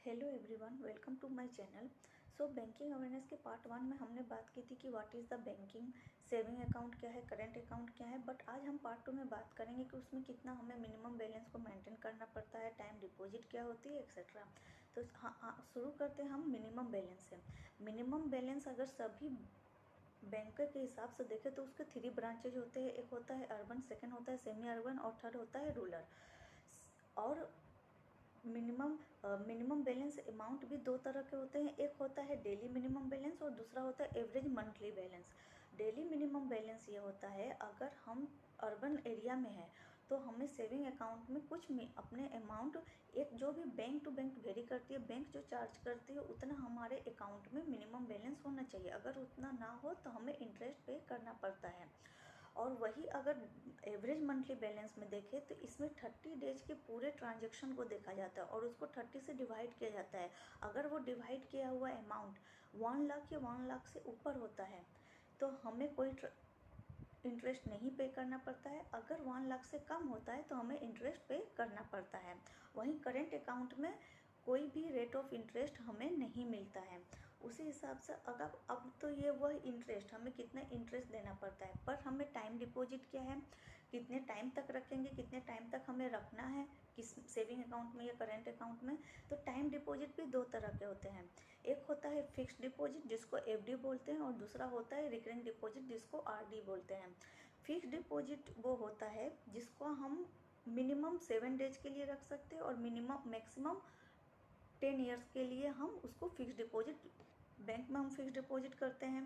Hello everyone, welcome to my channel. So banking awareness के part 1 में हमने बात की थी कि what is the banking, saving account क्या है, करंट अकाउंट क्या है। बट आज हम पार्ट 2 में बात करेंगे कि उसमें कितना हमें मिनिमम बैलेंस को मेंटेन करना पड़ता है, टाइम डिपॉजिट क्या होती है, एक्सेट्रा। तो हाँ, शुरू करते हैं हम मिनिमम बैलेंस से। मिनिमम बैलेंस अगर सभी बैंक के हिसाब से देखें तो उसके 3 ब्रांचेज होते हैं। एक होता है अर्बन, सेकेंड होता है सेमी अर्बन और थर्ड होता है रूरल। और मिनिमम बैलेंस अमाउंट भी 2 तरह के होते हैं। एक होता है डेली मिनिमम बैलेंस और दूसरा होता है average monthly balance. Daily minimum balance ये होता है, अगर हम अर्बन एरिया में है तो हमें सेविंग अकाउंट में कुछ अपने अमाउंट, एक जो भी बैंक टू बैंक वेरी करती है, बैंक जो चार्ज करती है उतना हमारे अकाउंट में मिनिमम बैलेंस होना चाहिए। अगर उतना ना हो तो हमें इंटरेस्ट पे करना पड़ता है। और वही अगर एवरेज मंथली बैलेंस में देखें तो इसमें 30 डेज के पूरे ट्रांजैक्शन को देखा जाता है और उसको 30 से डिवाइड किया जाता है। अगर वो डिवाइड किया हुआ अमाउंट 1 लाख या 1 लाख से ऊपर होता है तो हमें कोई इंटरेस्ट नहीं पे करना पड़ता है। अगर 1 लाख से कम होता है तो हमें इंटरेस्ट पे करना पड़ता है। वहीं करेंट अकाउंट में कोई भी रेट ऑफ इंटरेस्ट हमें नहीं मिलता है। उसी हिसाब से अगर अब तो ये वह इंटरेस्ट, हमें कितना इंटरेस्ट देना पड़ता है, पर हमें टाइम डिपॉजिट क्या है, कितने टाइम तक रखेंगे, कितने टाइम तक हमें रखना है किस सेविंग अकाउंट में या करेंट अकाउंट में। तो टाइम डिपॉजिट भी 2 तरह के होते हैं। एक होता है फिक्स्ड डिपॉजिट जिसको एफडी बोलते हैं और दूसरा होता है रिकरिंग डिपॉजिट जिसको आरडी बोलते हैं। फिक्स्ड डिपॉजिट वो होता है जिसको हम मिनिमम 7 डेज के लिए रख सकते हैं और मैक्सिमम 10 ईयर्स के लिए हम उसको फिक्स डिपॉजिट, बैंक में हम फिक्स डिपॉजिट करते हैं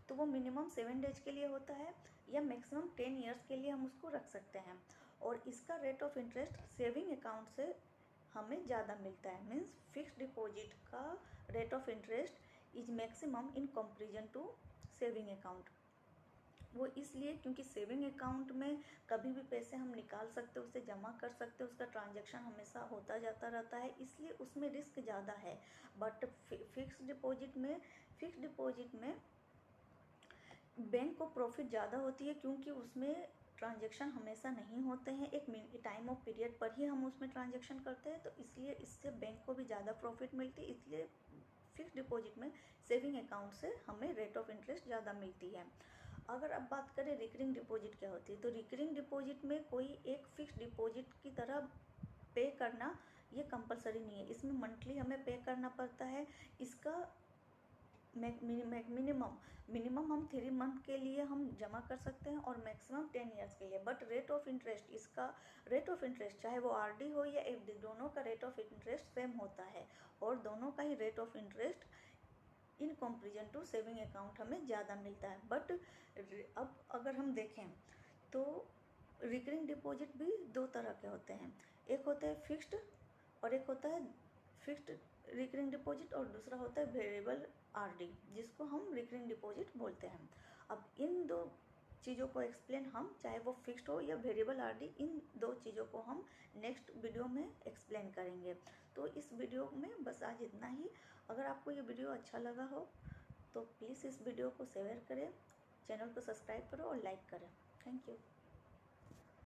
तो वो मिनिमम 7 डेज के लिए होता है या मैक्सिमम 10 ईयर्स के लिए हम उसको रख सकते हैं। और इसका rate of interest saving account से हमें ज़्यादा मिलता है। मीन्स फिक्स डिपॉजिट का rate of interest is maximum in comparison to saving account. वो इसलिए क्योंकि सेविंग अकाउंट में कभी भी पैसे हम निकाल सकते, उसे जमा कर सकते, उसका ट्रांजैक्शन हमेशा होता जाता रहता है, इसलिए उसमें रिस्क ज़्यादा है। बट फिक्स डिपॉजिट में बैंक को प्रॉफिट ज़्यादा होती है क्योंकि उसमें ट्रांजैक्शन हमेशा नहीं होते हैं, एक टाइम ऑफ पीरियड पर ही हम उसमें ट्रांजैक्शन करते हैं, तो इसलिए इससे बैंक को भी ज़्यादा प्रॉफिट मिलती है। इसलिए फिक्स डिपॉजिट में सेविंग अकाउंट से हमें रेट ऑफ इंटरेस्ट ज़्यादा मिलती है। अगर अब बात करें रिकरिंग डिपॉजिट क्या होती है, तो रिकरिंग डिपॉजिट में कोई एक फिक्स डिपॉजिट की तरह पे करना ये कंपलसरी नहीं है। इसमें मंथली हमें पे करना पड़ता है। इसका मिनिमम हम 3 मंथ के लिए हम जमा कर सकते हैं और मैक्सिमम 10 ईयर्स के लिए। बट रेट ऑफ इंटरेस्ट, इसका रेट ऑफ इंटरेस्ट चाहे वो आरडी हो या एफडी, दोनों का रेट ऑफ इंटरेस्ट सेम होता है और दोनों का ही rate of interest in comparison to saving account हमें ज़्यादा मिलता है। बट अब अगर हम देखें तो रिकरिंग डिपॉजिट भी 2 तरह के होते हैं। एक होता है फिक्स्ड और एक होता है फिक्स्ड रिकरिंग डिपॉजिट और दूसरा होता है वेरिएबल आरडी जिसको हम रिकरिंग डिपॉजिट बोलते हैं। अब इन 2 चीज़ों को एक्सप्लेन हम, चाहे वो फिक्स्ड हो या वेरिएबल आरडी, इन 2 चीज़ों को हम नेक्स्ट वीडियो में एक्सप्लेन करेंगे। तो इस वीडियो में बस आज इतना ही। अगर आपको ये वीडियो अच्छा लगा हो तो प्लीज़ इस वीडियो को शेयर करें, चैनल को सब्सक्राइब करो और लाइक करें। Thank you.